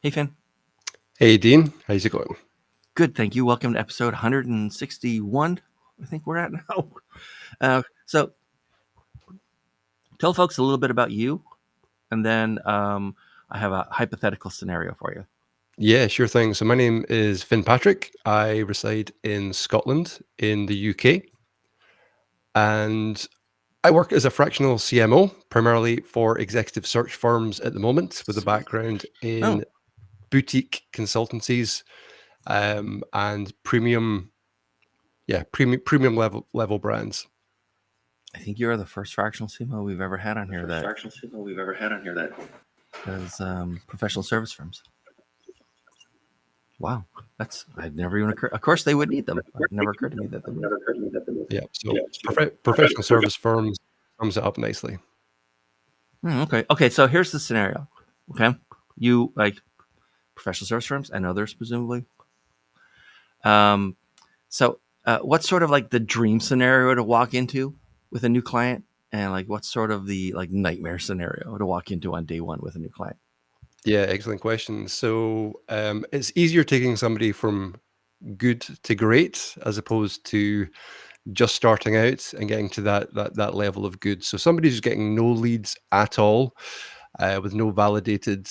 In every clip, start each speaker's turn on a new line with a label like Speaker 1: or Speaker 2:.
Speaker 1: Hey, Finn.
Speaker 2: Hey Dean, how's it going?
Speaker 1: Good, thank you. Welcome to episode 161. I think we're at now. So, tell folks a little bit about you, and then I have a hypothetical scenario for you.
Speaker 2: Yeah, sure thing. So my name is Finn Patrick. I reside in Scotland in the UK, and I work as a fractional CMO, primarily for executive search firms at the moment, with a background
Speaker 1: Oh,
Speaker 2: in boutique consultancies and premium level brands.
Speaker 1: I think you're the first fractional CMO we've ever had on
Speaker 3: The
Speaker 1: here
Speaker 3: first
Speaker 1: that
Speaker 3: fractional signal we've ever had on here that
Speaker 1: does professional service firms. Wow, I'd never even occurred. Of course, they would need them. It never occurred to me that they would.
Speaker 3: never occurred to me that the
Speaker 2: Yeah, so
Speaker 3: yeah,
Speaker 2: professional service firms sums it up nicely.
Speaker 1: Okay. So here's the scenario. Okay, you like professional service firms and others, presumably. Um, So, what's sort of like the dream scenario to walk into with a new client, and like what's sort of the like nightmare scenario to walk into on day one with a new client?
Speaker 2: Yeah, excellent question. So it's easier taking somebody from good to great as opposed to just starting out and getting to that level of good. So somebody who's getting no leads at all, with no validated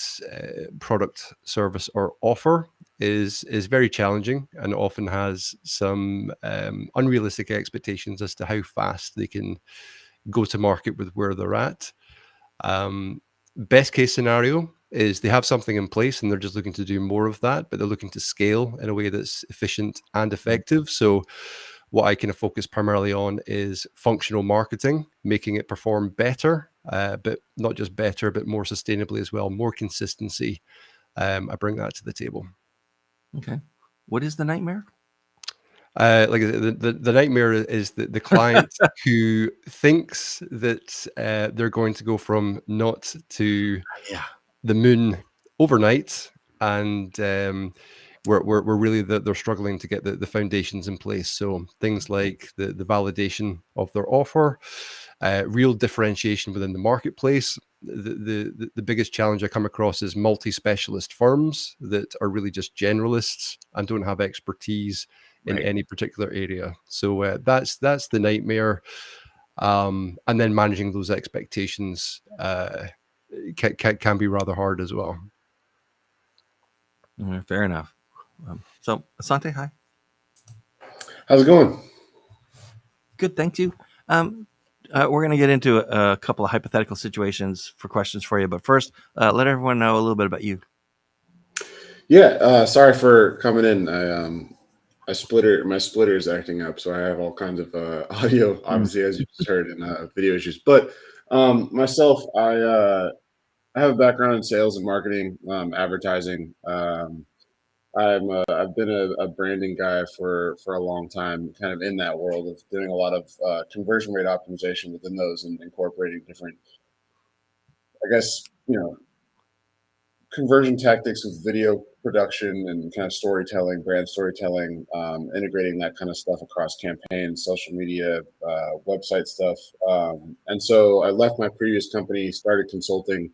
Speaker 2: product, service, or offer is very challenging and often has some unrealistic expectations as to how fast they can go to market with where they're at. Um, Best case scenario is they have something in place and they're just looking to do more of that, but they're looking to scale in a way that's efficient and effective. So, what I kind of focus primarily on is functional marketing, making it perform better, but not just better, but more sustainably as well, more consistency. I bring that to the table.
Speaker 1: Okay, what is the nightmare?
Speaker 2: Like the nightmare is the client who thinks that they're going to go from not to
Speaker 1: Yeah,
Speaker 2: the moon overnight, and we're really they're struggling to get the foundations in place. So things like the validation of their offer, real differentiation within the marketplace. The biggest challenge I come across is multi-specialist firms that are really just generalists and don't have expertise in
Speaker 1: right.
Speaker 2: any particular area. So that's the nightmare. And then managing those expectations can be rather hard as well.
Speaker 1: Fair enough. So, Asante, hi.
Speaker 3: How's it going?
Speaker 1: Good, thank you. Um, we're going to get into a couple of hypothetical situations for questions for you, but first, let everyone know a little bit about you.
Speaker 3: Yeah, sorry for coming in. My splitter is acting up, so I have all kinds of audio,
Speaker 1: Mm.
Speaker 3: obviously, as you just heard, in video issues. But myself, I have a background in sales and marketing, advertising. I've been a branding guy for a long time, kind of in that world of doing a lot of conversion rate optimization within those and incorporating different, I guess, conversion tactics with video production and kind of storytelling, brand storytelling, integrating that kind of stuff across campaigns, social media, website stuff. And so I left my previous company, started consulting,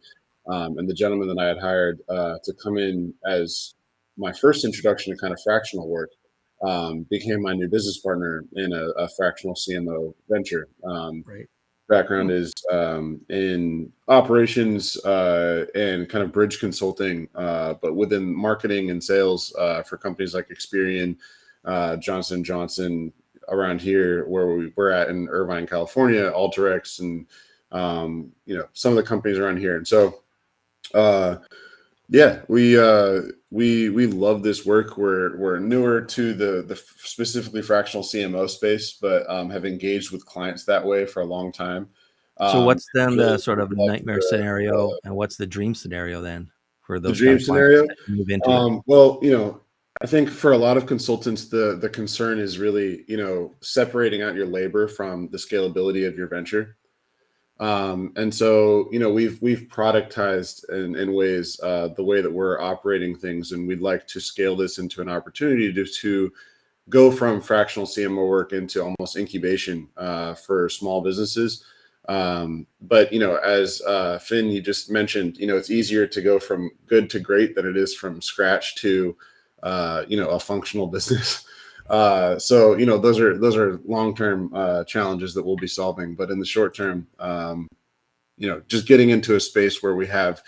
Speaker 3: and the gentleman that I had hired to come in as my first introduction to kind of fractional work became my new business partner in a fractional CMO venture.
Speaker 2: Right.
Speaker 3: Background is in operations and kind of bridge consulting, but within marketing and sales for companies like Experian, Johnson Johnson around here where we're at in Irvine, California, Alteryx, and some of the companies around here. And so uh, yeah, we love this work. We're newer to the specifically fractional CMO space, but have engaged with clients that way for a long time.
Speaker 1: So, what's then
Speaker 3: Really
Speaker 1: the sort of
Speaker 3: love
Speaker 1: nightmare scenario, and what's the dream scenario then for
Speaker 3: the
Speaker 1: those kind
Speaker 3: dream
Speaker 1: of clients
Speaker 3: scenario.
Speaker 1: that move into it?
Speaker 3: Well, I think for a lot of consultants, the concern is really separating out your labor from the scalability of your venture. And so, we've productized in ways the way that we're operating things, and we'd like to scale this into an opportunity to go from fractional CMO work into almost incubation for small businesses. But as Finn, you just mentioned, it's easier to go from good to great than it is from scratch to a functional business. So those are long term challenges that we'll be solving. But in the short term, just getting into a space where we have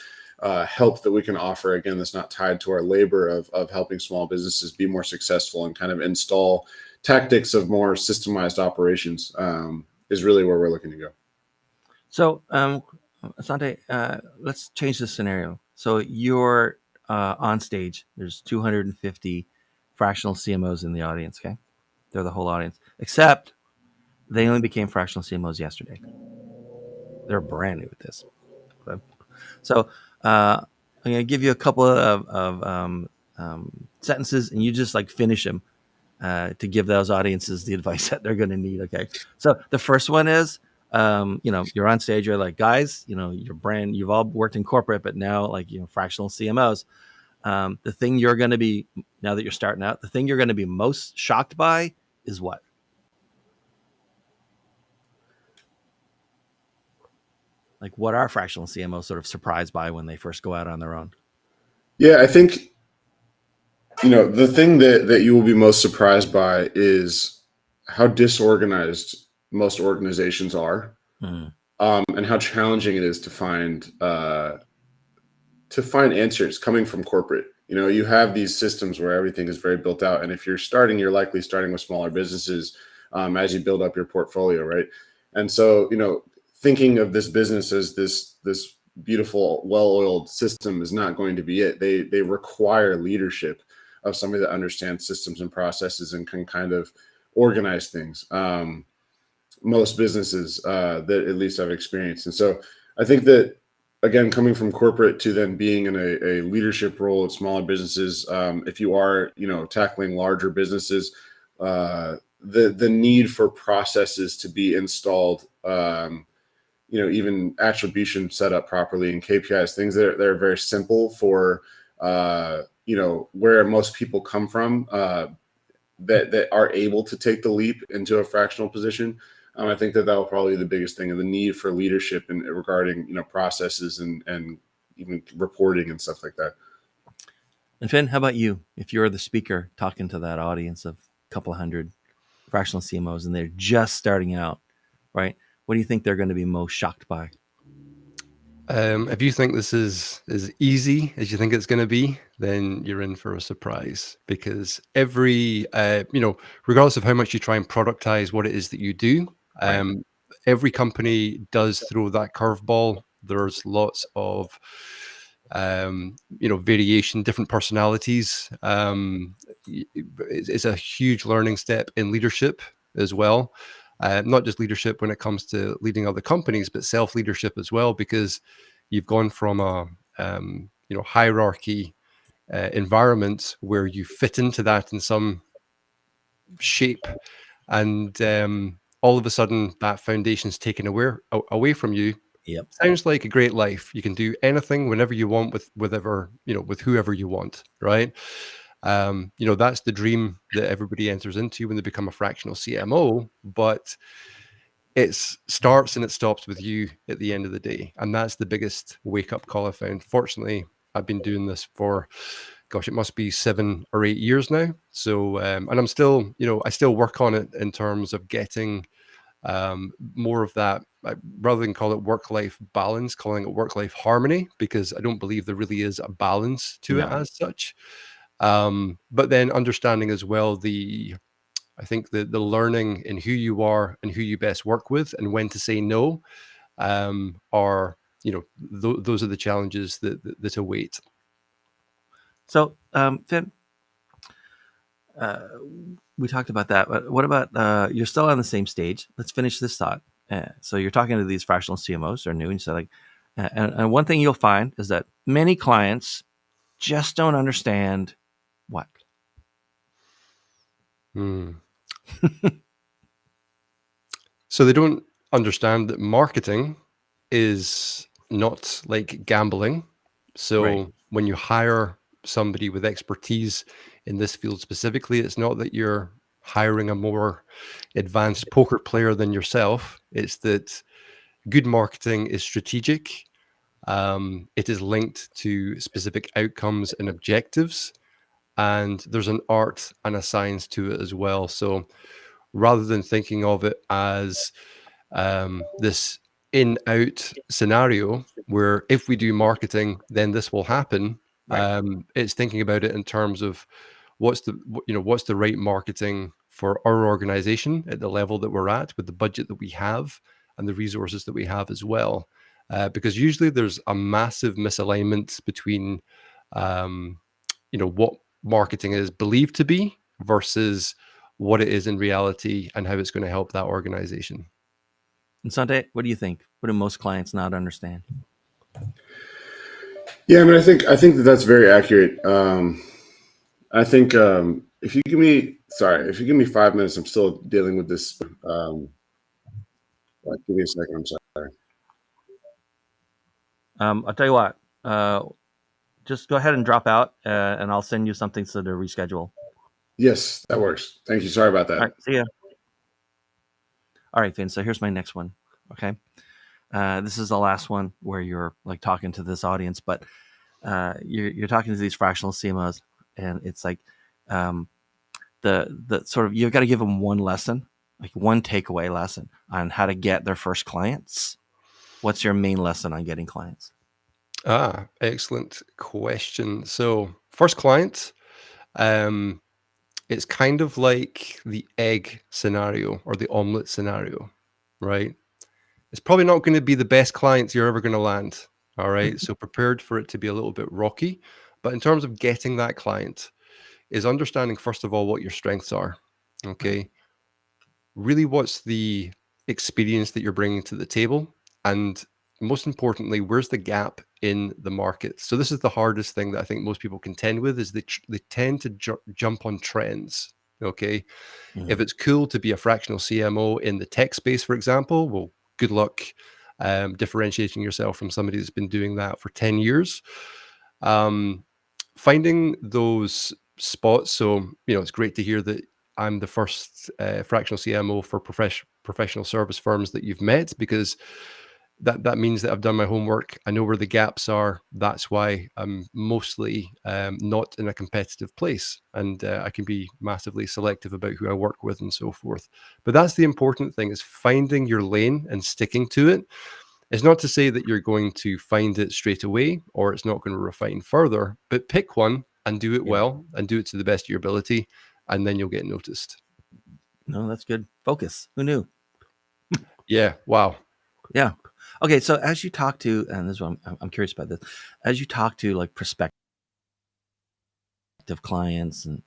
Speaker 3: help that we can offer, again, that's not tied to our labor of helping small businesses be more successful and kind of install tactics of more systemized operations, is really where we're looking to go.
Speaker 1: So, Asante, let's change the scenario. So you're on stage. There's 250 fractional CMOs in the audience. Okay, they're the whole audience, except they only became fractional CMOs yesterday. They're brand new at this. Okay? So I'm going to give you a couple of sentences, and you just like finish them to give those audiences the advice that they're going to need. Okay. So the first one is, you're on stage, you're like, guys, you've all worked in corporate, but now like, fractional CMOs. The thing you're going to be, now that you're starting out, the thing you're going to be most shocked by is what? Like, what are fractional CMOs sort of surprised by when they first go out on their own?
Speaker 3: Yeah, I think the thing that you will be most surprised by is how disorganized most organizations are,
Speaker 1: Mm,
Speaker 3: and how challenging it is to find answers coming from corporate. You have these systems where everything is very built out, and if you're starting, you're likely starting with smaller businesses as you build up your portfolio, right? And so, thinking of this business as this beautiful, well-oiled system is not going to be it. They require leadership of somebody that understands systems and processes and can kind of organize things. Most businesses that at least I've experienced, and so I think that, again, coming from corporate to then being in a leadership role at smaller businesses, if you are tackling larger businesses, the need for processes to be installed, even attribution set up properly and KPIs, things that are very simple for where most people come from, that are able to take the leap into a fractional position. I think that will probably be the biggest thing, and the need for leadership in regarding processes and even reporting and stuff like that.
Speaker 1: And Finn, how about you? If you're the speaker talking to that audience of a couple of hundred fractional CMOs and they're just starting out, right? What do you think they're going to be most shocked by?
Speaker 2: If you think this is as easy as you think it's going to be, then you're in for a surprise, because regardless of how much you try and productize what it is that you do,
Speaker 1: Right.
Speaker 2: every company does throw that curveball. There's lots of, variation, different personalities. It's a huge learning step in leadership as well. Not just leadership when it comes to leading other companies, but self-leadership as well, because you've gone from a hierarchy environment where you fit into that in some shape, and all of a sudden that foundation's taken away from you.
Speaker 1: Yep.
Speaker 2: Sounds like a great life. You can do anything whenever you want with whoever you want, right? That's the dream that everybody enters into when they become a fractional CMO, but it starts and it stops with you at the end of the day. And that's the biggest wake up call I found. Fortunately, I've been doing this for, gosh, it must be 7 or 8 years now. So, and I'm still, I still work on it in terms of getting more of that, rather than call it work-life balance, calling it work-life harmony, because I don't believe there really is a balance to it
Speaker 1: No.
Speaker 2: as such. But then understanding as well I think the learning in who you are and who you best work with and when to say no, are those are the challenges that await.
Speaker 1: So, Finn, uh, we talked about that. But what about you're still on the same stage? Let's finish this thought. So you're talking to these fractional CMOs, they're new, and so like, and one thing you'll find is that many clients just don't understand what.
Speaker 2: Hmm. So they don't understand that marketing is not like gambling.
Speaker 1: Right.
Speaker 2: So when you hire somebody with expertise in this field specifically, it's not that you're hiring a more advanced poker player than yourself. It's that Good marketing is strategic. It is linked to specific outcomes and objectives, and there's an art and a science to it as well. So rather than thinking of it as this in out scenario where if we do marketing, then this will happen.
Speaker 1: Right.
Speaker 2: It's thinking about it in terms of what's the right marketing for our organization at the level that we're at with the budget that we have and the resources that we have as well. Because usually there's a massive misalignment between um, what marketing is believed to be versus what it is in reality and how it's going to help that organization.
Speaker 1: And Sunday, what do you think? What do most clients not understand?
Speaker 3: Yeah, I mean, I think that that's very accurate. I think if you give me, sorry, if you give me 5 minutes, I'm still dealing with this. Give me a second. I'm sorry.
Speaker 1: I'll tell you what. Just go ahead and drop out, and I'll send you something so to reschedule.
Speaker 3: Yes, that works. Thank you. Sorry about
Speaker 1: All right.
Speaker 3: that.
Speaker 1: See ya. All right, Finn. So here's my next one. Okay. This is the last one where you're like talking to this audience, but you're talking to these fractional CMOs, and it's like the sort of you've got to give them one lesson, like one takeaway lesson on how to get their first clients. What's your main lesson on getting clients?
Speaker 2: Excellent question. So first client, um, it's kind of like the egg scenario or the omelet scenario, right? It's probably not going to be the best clients you're ever going to land. All right. So prepared for it to be a little bit rocky. But in terms of getting that client, is understanding, first of all, what your strengths are.
Speaker 1: Right.
Speaker 2: Okay. Really, what's the experience that you're bringing to the table? And most importantly, where's the gap in the market? So this is the hardest thing that I think most people contend with is they tend to jump on trends. Okay. If
Speaker 1: Mhm.
Speaker 2: it's cool to be a fractional CMO in the tech space, for example, well, good luck differentiating yourself from somebody that's been doing that for 10 years. Um, Finding those spots. So, it's great to hear that I'm the first fractional CMO for professional service firms that you've met, because that means that I've done my homework. I know where the gaps are. That's why I'm mostly not in a competitive place, and I can be massively selective about who I work with and so forth. But that's the important thing: is finding your lane and sticking to it. It's not to say that you're going to find it straight away or it's not going to refine further, but pick one and do it
Speaker 1: Yeah.
Speaker 2: well and do it to the best of your ability, and then you'll get noticed.
Speaker 1: No, that's good. Focus. Who knew?
Speaker 2: Yeah. Wow.
Speaker 1: Yeah. Okay. So as you talk to, and this is what I'm curious about this, as you talk to like prospective clients and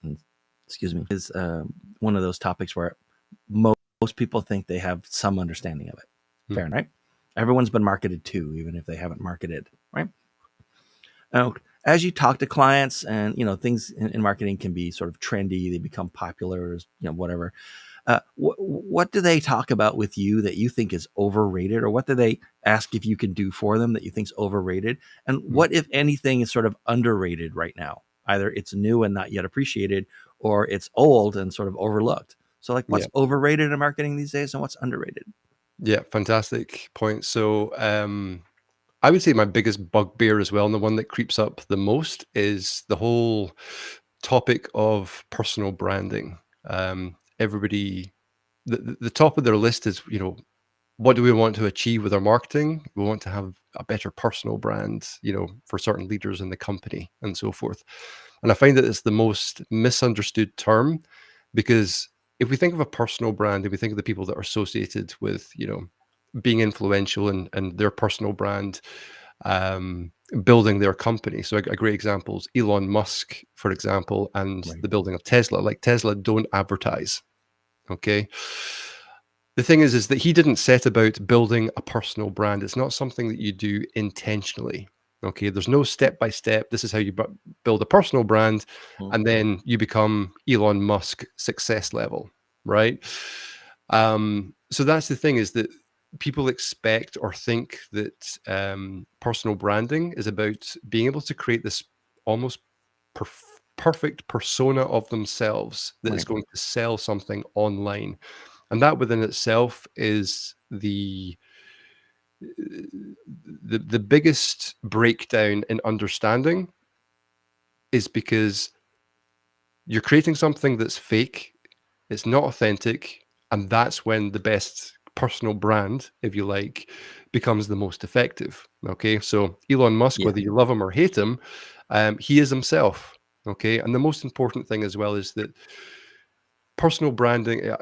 Speaker 1: excuse me, is one of those topics where most people think they have some understanding of it.
Speaker 2: Hmm.
Speaker 1: Fair, right? Everyone's been marketed to, even if they haven't marketed, right? Now, as you talk to clients, and things in marketing can be sort of trendy, they become popular, whatever. What do they talk about with you that you think is overrated, or what do they ask if you can do for them that you think is overrated? And
Speaker 2: Hmm.
Speaker 1: what, if anything, is sort of underrated right now? Either it's new and not yet appreciated, or it's old and sort of overlooked. So, like,
Speaker 2: Yeah.
Speaker 1: what's overrated in marketing these days, and what's underrated?
Speaker 2: Yeah. Fantastic point. So, I would say my biggest bugbear as well, and the one that creeps up the most, is the whole topic of personal branding. Everybody, the top of their list is, what do we want to achieve with our marketing? We want to have a better personal brand, for certain leaders in the company and so forth. And I find that it's the most misunderstood term, because if we think of a personal brand, if we think of the people that are associated with, being influential and their personal brand, um, building their company. So a great example is Elon Musk, for example, and
Speaker 1: Right.
Speaker 2: the building of Tesla. Like Tesla don't advertise. Okay. The thing is that he didn't set about building a personal brand. It's not something that you do intentionally. Okay. There's no step by step. This is how you build a personal brand,
Speaker 1: Mhm.
Speaker 2: and then you become Elon Musk success level, right? So that's the thing, is that people expect or think that personal branding is about being able to create this almost perfect persona of themselves that is
Speaker 1: Right.
Speaker 2: going to sell something online. And that within itself is the biggest breakdown in understanding is because you're creating something that's fake, it's not authentic, and that's when the best personal brand, if you like, becomes the most effective. Okay, so Elon Musk,
Speaker 1: Yeah.
Speaker 2: whether you love him or hate him, he is himself. Okay, and the most important thing as well is that personal branding. I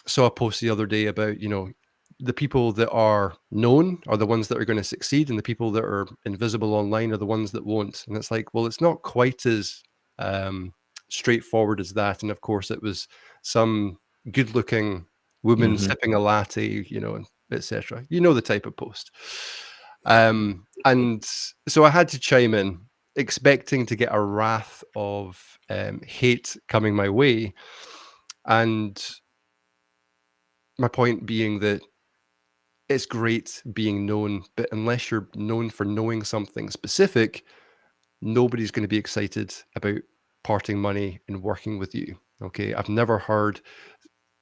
Speaker 2: saw a post the other day about, the people that are known are the ones that are going to succeed, and the people that are invisible online are the ones that won't. And it's like, well, it's not quite as um, straightforward as that. And of course, it was some good-looking woman
Speaker 1: Hmm.
Speaker 2: sipping a latte, and etc. You know the type of post. And so I had to chime in, expecting to get a wrath of hate coming my way, and my point being that it's great being known, but unless you're known for knowing something specific, nobody's going to be excited about parting money and working with you. Okay. I've never heard,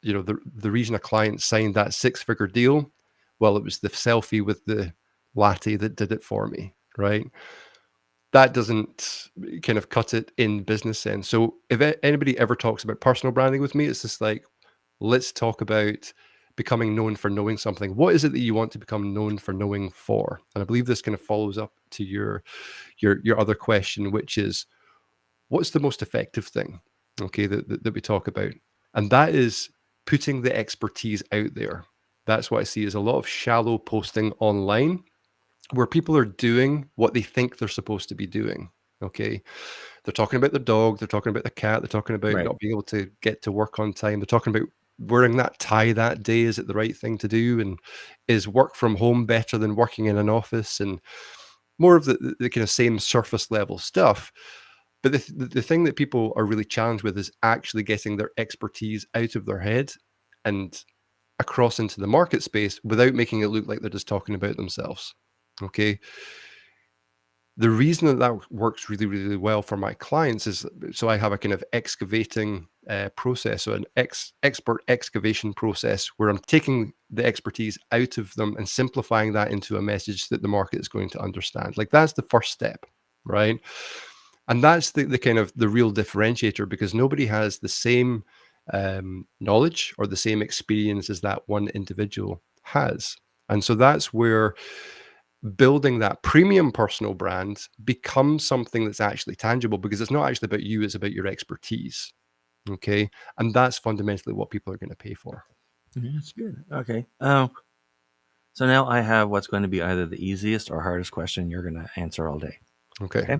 Speaker 2: the reason a client signed that six-figure deal, well, it was the selfie with the latte that did it for me. Right. That doesn't kind of cut it in business sense. So if anybody ever talks about personal branding with me, it's just like, let's talk about becoming known for knowing something. What is it that you want to become known for knowing for? And I believe this kind of follows up to your other question, which is, what's the most effective thing? Okay, that we talk about, and that is putting the expertise out there. That's what I see as a lot of shallow posting online, where people are doing what they think they're supposed to be doing. Okay, they're talking about their dog, they're talking about the cat, they're talking about
Speaker 1: Right.
Speaker 2: not being able to get to work on time, they're talking about wearing that tie that day. Is it the right thing to do? And is work from home better than working in an office? And more of the kind of same surface level stuff. But the thing that people are really challenged with is actually getting their expertise out of their head and across into the market space without making it look like they're just talking about themselves. Okay, the reason that works really, really well for my clients is so I have a kind of excavating process, so an expert excavation process where I'm taking the expertise out of them and simplifying that into a message that the market is going to understand. Like that's the first step, right? And that's the kind of the real differentiator, because nobody has the same knowledge or the same experience as that one individual has. And so that's where building that premium personal brand becomes something that's actually tangible, because it's not actually about you, it's about your expertise. Okay. And that's fundamentally what people are going to pay for.
Speaker 1: Yeah, that's good. Okay. So now I have what's going to be either the easiest or hardest question you're going to answer all day.
Speaker 2: Okay.
Speaker 1: Okay.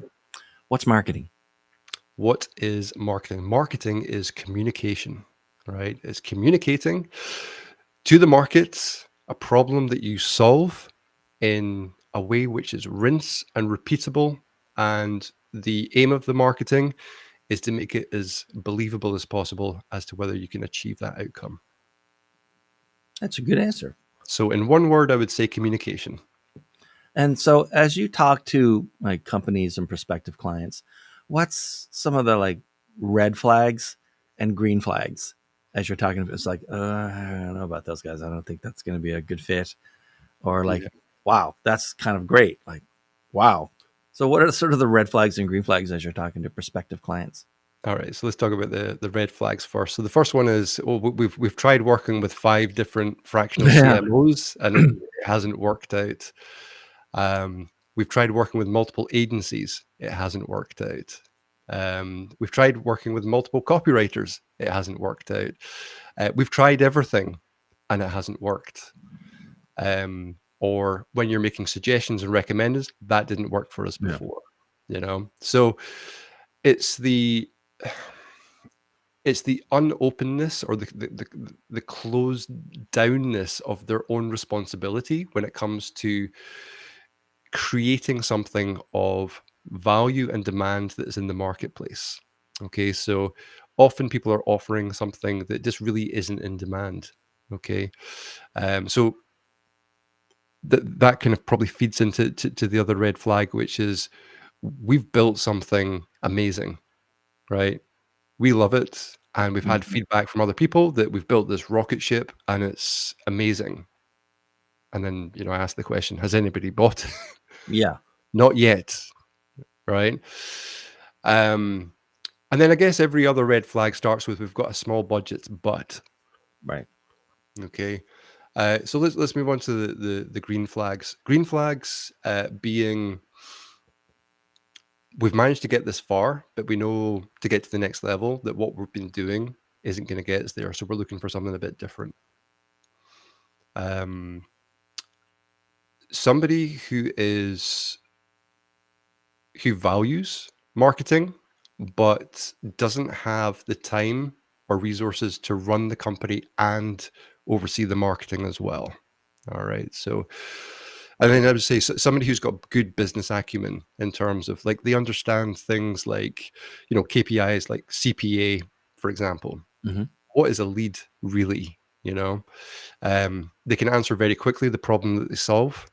Speaker 1: What's marketing?
Speaker 2: What is marketing? Marketing is communication, right? It's communicating to the market a problem that you solve in a way which is rinse and repeatable. And the aim of the marketing is to make it as believable as possible as to whether you can achieve that outcome.
Speaker 1: That's a good answer.
Speaker 2: So, in one word, I would say communication.
Speaker 1: And so, as you talk to like companies and prospective clients, what's some of the like red flags and green flags as you're talking? It's like, I don't know about those guys. I don't think that's going to be a good fit. Or like,
Speaker 2: Yeah.
Speaker 1: wow, that's kind of great. Like, wow. So, what are sort of the red flags and green flags as you're talking to prospective clients?
Speaker 2: All right, so let's talk about the red flags first. So the first one is, well, we've tried working with 5 different fractional
Speaker 1: Yeah.
Speaker 2: CMOs, and it hasn't worked out. We've tried working with multiple agencies, it hasn't worked out. We've tried working with multiple copywriters, it hasn't worked out. We've tried everything, and it hasn't worked. Or when you're making suggestions and recommenders, that didn't work for us
Speaker 1: Yeah.
Speaker 2: before. So it's the it's the unopenness or the closed downness of their own responsibility when it comes to creating something of value and demand that is in the marketplace. Okay, so often people are offering something that just really isn't in demand. Okay, so that kind of probably feeds into to the other red flag, which is we've built something amazing, right? We love it, and we've had
Speaker 1: Mhm.
Speaker 2: feedback from other people that we've built this rocket ship and it's amazing. And then, I ask the question, has anybody bought it?
Speaker 1: Yeah.
Speaker 2: Not yet, right? Um, and then I guess every other red flag starts with we've got a small budget, but
Speaker 1: Right.
Speaker 2: okay. So let's move on to the green flags. Green flags being we've managed to get this far, but we know to get to the next level that what we've been doing isn't going to get us there. So we're looking for something a bit different. Um, somebody who values marketing but doesn't have the time or resources to run the company and oversee the marketing as well. All right. So, and then I would say somebody who's got good business acumen in terms of like they understand things like, KPIs like CPA, for example.
Speaker 1: Hmm.
Speaker 2: What is a lead really? They can answer very quickly the problem that they solve,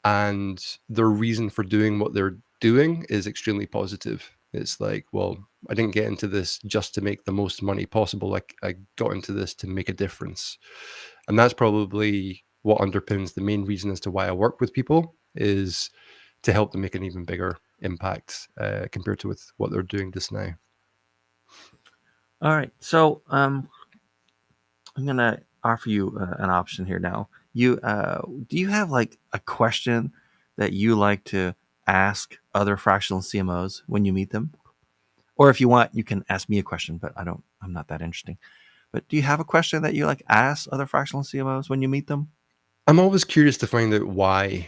Speaker 2: and their reason for doing what they're doing is extremely positive. It's like, well, I didn't get into this just to make the most money possible. Like I got into this to make a difference. And that's probably what underpins the main reason as to why I work with people is to help them make an even bigger impact compared to with what they're doing just now.
Speaker 1: All right. So I'm gonna offer you an option here now. You do you have like a question that you like to ask other fractional CMOs when you meet them? Or if you want, you can ask me a question, but I'm not that interesting. But do you have a question that you like ask other fractional CMOs when you meet them?
Speaker 2: I'm always curious to find out why.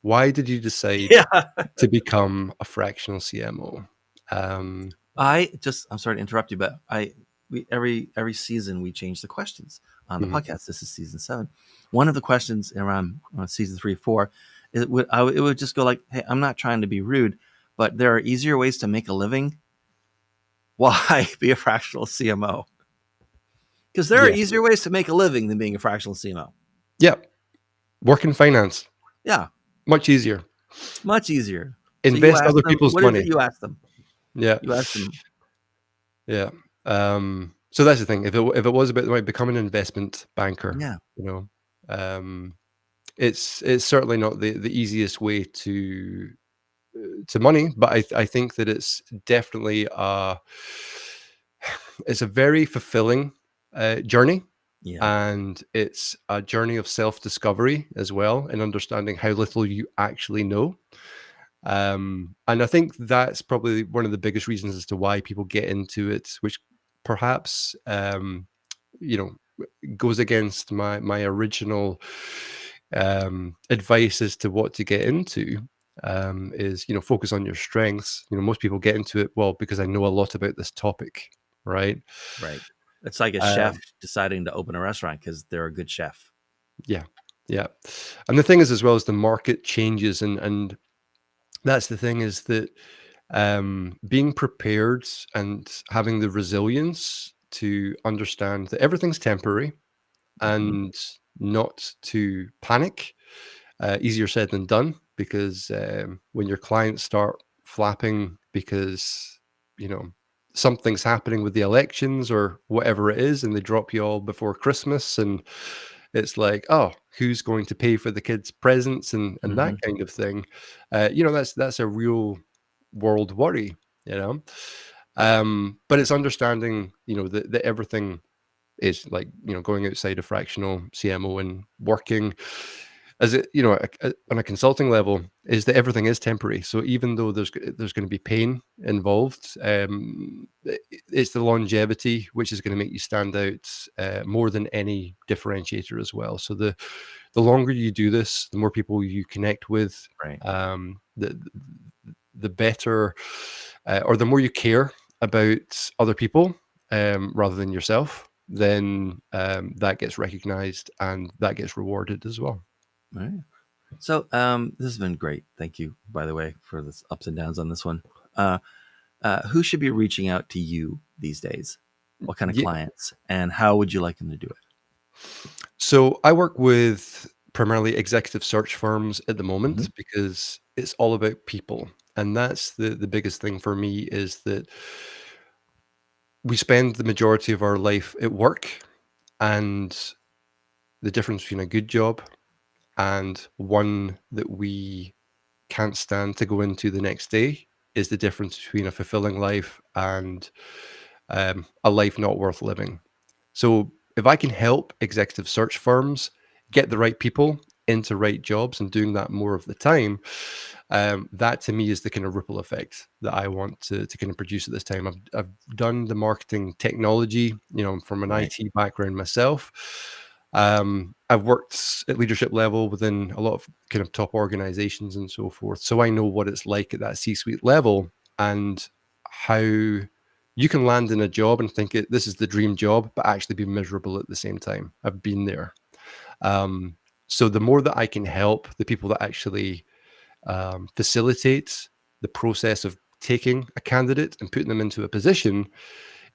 Speaker 2: Why did you decide
Speaker 1: Yeah.
Speaker 2: to become a fractional CMO? Um,
Speaker 1: I'm sorry to interrupt you, but we every season we change the questions on the
Speaker 2: mhm.
Speaker 1: podcast. This is season 7. One of the questions around season 3, 4, it would just go like, "Hey, I'm not trying to be rude, but there are easier ways to make a living. Why be a fractional CMO? Because there are
Speaker 2: Yeah.
Speaker 1: easier ways to make a living than being a fractional CMO.
Speaker 2: Yeah. Work in finance.
Speaker 1: Yeah,
Speaker 2: Much easier.
Speaker 1: it's much easier." So you
Speaker 2: Invest
Speaker 1: ask
Speaker 2: other
Speaker 1: them,
Speaker 2: people's
Speaker 1: what is it
Speaker 2: money.
Speaker 1: you ask them?
Speaker 2: Yeah.
Speaker 1: You ask them,
Speaker 2: Yeah. So that's the thing. If it was about like becoming an investment banker,
Speaker 1: yeah,
Speaker 2: um, it's certainly not the easiest way to money, but I think that it's definitely it's a very fulfilling journey,
Speaker 1: yeah,
Speaker 2: and it's a journey of self discovery as well, in understanding how little you actually know. And I think that's probably one of the biggest reasons as to why people get into it, which perhaps you know goes against my original advice as to what to get into. Is focus on your strengths. Most people get into it well because I know a lot about this topic, right?
Speaker 1: right. It's like a chef
Speaker 2: Um,
Speaker 1: deciding to open a restaurant because they're a good chef.
Speaker 2: yeah, yeah. And the thing is, as well as the market changes, and that's the thing is that being prepared and having the resilience to understand that everything's temporary
Speaker 1: Hmm.
Speaker 2: and not to panic. Easier said than done because when your clients start flapping because you know something's happening with the elections or whatever it is, and they drop you all before Christmas, and it's like, oh, who's going to pay for the kids' presents and that
Speaker 1: Hmm.
Speaker 2: kind of thing. That's a real world worry. You know, but it's understanding that everything is like going outside a fractional CMO and working as on a consulting level is that everything is temporary. So even though there's going to be pain involved, it's the longevity which is going to make you stand out more than any differentiator as well. So the longer you do this, the more people you connect with,
Speaker 1: Right.
Speaker 2: the better, or the more you care about other people rather than yourself, then that gets recognized and that gets rewarded as well.
Speaker 1: All right. So this has been great. Thank you, by the way, for the ups and downs on this one. Uh, who should be reaching out to you these days? What kind of
Speaker 2: Yeah.
Speaker 1: clients, and how would you like them to do it?
Speaker 2: So I work with primarily executive search firms at the
Speaker 1: Hmm.
Speaker 2: moment because it's all about people. And that's the biggest thing for me is that we spend the majority of our life at work, and the difference between a good job and one that we can't stand to go into the next day is the difference between a fulfilling life and a life not worth living. So if I can help executive search firms get the right people into right jobs and doing that more of the time, that to me is the kind of ripple effect that I want to kind of produce at this time. I've done the marketing technology, from an
Speaker 1: Right.
Speaker 2: IT background myself. I've worked at leadership level within a lot of kind of top organizations and so forth. So I know what it's like at that C-suite level and how you can land in a job and think this is the dream job, but actually be miserable at the same time. I've been there. Um, so the more that I can help the people that actually facilitate the process of taking a candidate and putting them into a position,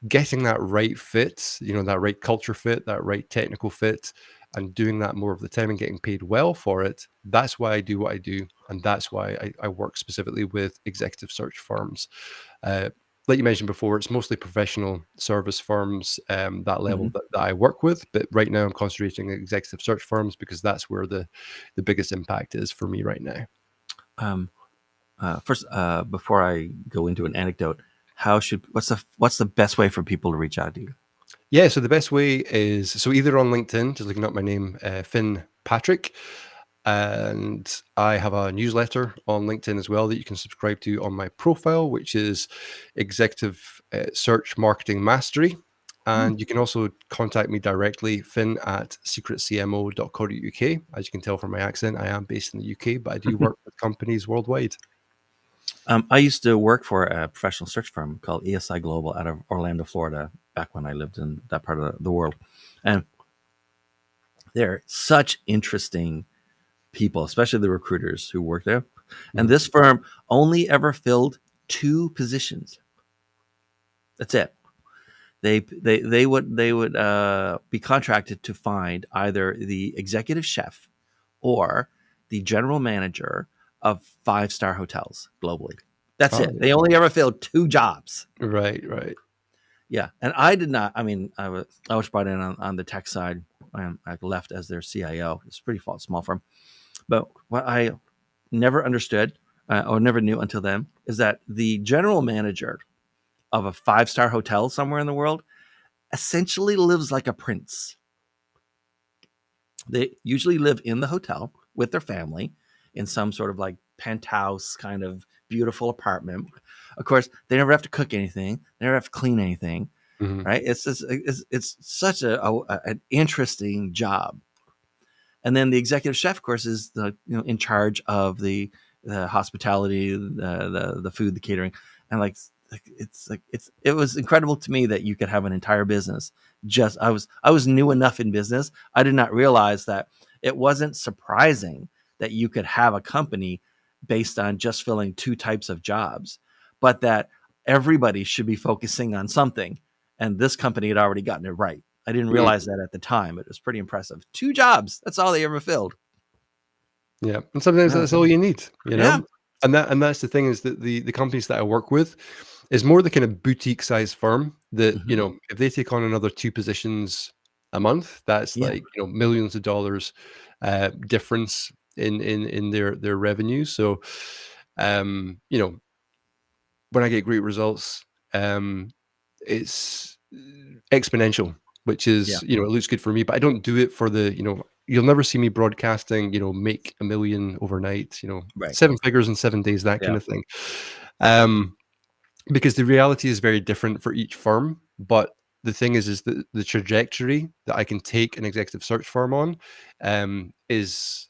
Speaker 2: getting that right fit, that right culture fit, that right technical fit, and doing that more of the time and getting paid well for it. That's why I do what I do. And that's why I work specifically with executive search firms. Uh, like you mentioned before, it's mostly professional service firms, that
Speaker 1: Hmm.
Speaker 2: level that I work with. But right now I'm concentrating on executive search firms because that's where the biggest impact is for me right now.
Speaker 1: Um, first, before I go into an anecdote, what's the best way for people to reach out to you?
Speaker 2: Yeah, so the best way is either on LinkedIn, just looking up my name, Finn Patrick, and I have a newsletter on LinkedIn as well that you can subscribe to on my profile, which is Executive Search Marketing Mastery.
Speaker 1: Hmm.
Speaker 2: And you can also contact me directly, Finn at secretcmo.co.uk. As you can tell from my accent, I am based in the UK, but I do work with companies worldwide.
Speaker 1: I used to work for a professional search firm called ESI Global out of Orlando, Florida, back when I lived in that part of the world, and they're such interesting people, especially the recruiters who work there. And
Speaker 2: Mhm.
Speaker 1: this firm only ever filled two positions. That's it. They would be contracted to find either the executive chef or the general manager of 5-star hotels globally. That's it.
Speaker 2: Oh,
Speaker 1: They only ever filled two jobs.
Speaker 2: right, right.
Speaker 1: Yeah, and I did not. I mean, I was brought in on the tech side. I left as their CIO. It's a pretty small firm, but what I never understood or never knew until then is that the general manager of a 5-star hotel somewhere in the world essentially lives like a prince. They usually live in the hotel with their family in some sort of like penthouse kind of beautiful apartment. Of course, they never have to cook anything. They never have to clean anything.
Speaker 2: Mhm.
Speaker 1: Right? It's such an interesting job. And then the executive chef, of course, is in charge of the hospitality, the food, the catering, and it was incredible to me that you could have an entire business. Just I was new enough in business. I did not realize that it wasn't surprising that you could have a company based on just filling two types of jobs, but that everybody should be focusing on something. And this company had already gotten it right. I didn't
Speaker 2: Mm.
Speaker 1: realize that at the time, but it was pretty impressive. Two jobs. That's all they ever filled.
Speaker 2: Yeah, and sometimes
Speaker 1: Yeah.
Speaker 2: that's all you need, you
Speaker 1: Yeah.
Speaker 2: know? And that's the thing is that the companies that I work with is more the kind of boutique size firm that,
Speaker 1: Hmm.
Speaker 2: if they take on another 2 positions a month, that's
Speaker 1: Yeah.
Speaker 2: like, millions of dollars difference in their revenue. So, when I get great results, um, it's exponential, which
Speaker 1: Yeah.
Speaker 2: is, it looks good for me, but I don't do it for you'll never see me broadcasting, make 1 million overnight,
Speaker 1: Right.
Speaker 2: 7 figures in 7 days, that kind
Speaker 1: Yeah.
Speaker 2: of thing. Um, because the reality is very different for each firm. But the thing is that the trajectory that I can take an executive search firm on is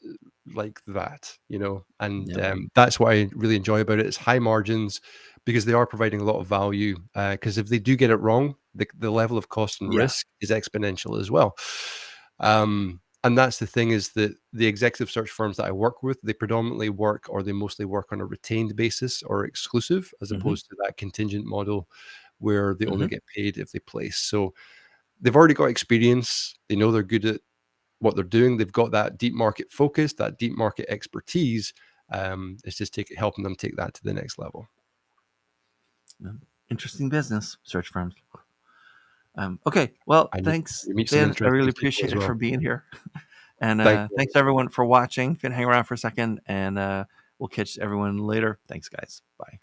Speaker 2: like that, and
Speaker 1: Yeah.
Speaker 2: that's what I really enjoy about it. It's high margins because they are providing a lot of value. Because if they do get it wrong, the level of cost and
Speaker 1: Yeah.
Speaker 2: risk is exponential as well. And that's the thing is that the executive search firms that I work with, they predominantly work or they mostly work on a retained basis or exclusive, as
Speaker 1: Hmm.
Speaker 2: opposed to that contingent model where they only
Speaker 1: Hmm.
Speaker 2: get paid if they place. So they've already got experience. They know they're good at what they're doing. They've got that deep market focus, that deep market expertise. It's just helping them take that to the next level.
Speaker 1: Yeah. Interesting business, search firms. Okay. Well,
Speaker 2: And
Speaker 1: thanks,
Speaker 2: you meet some
Speaker 1: Finn. I really
Speaker 2: interesting people
Speaker 1: appreciate
Speaker 2: as
Speaker 1: it
Speaker 2: well.
Speaker 1: for being here. And
Speaker 2: Thank you.
Speaker 1: thanks everyone for watching. If you can hang around for a second, and we'll catch everyone later. Thanks, guys. Bye.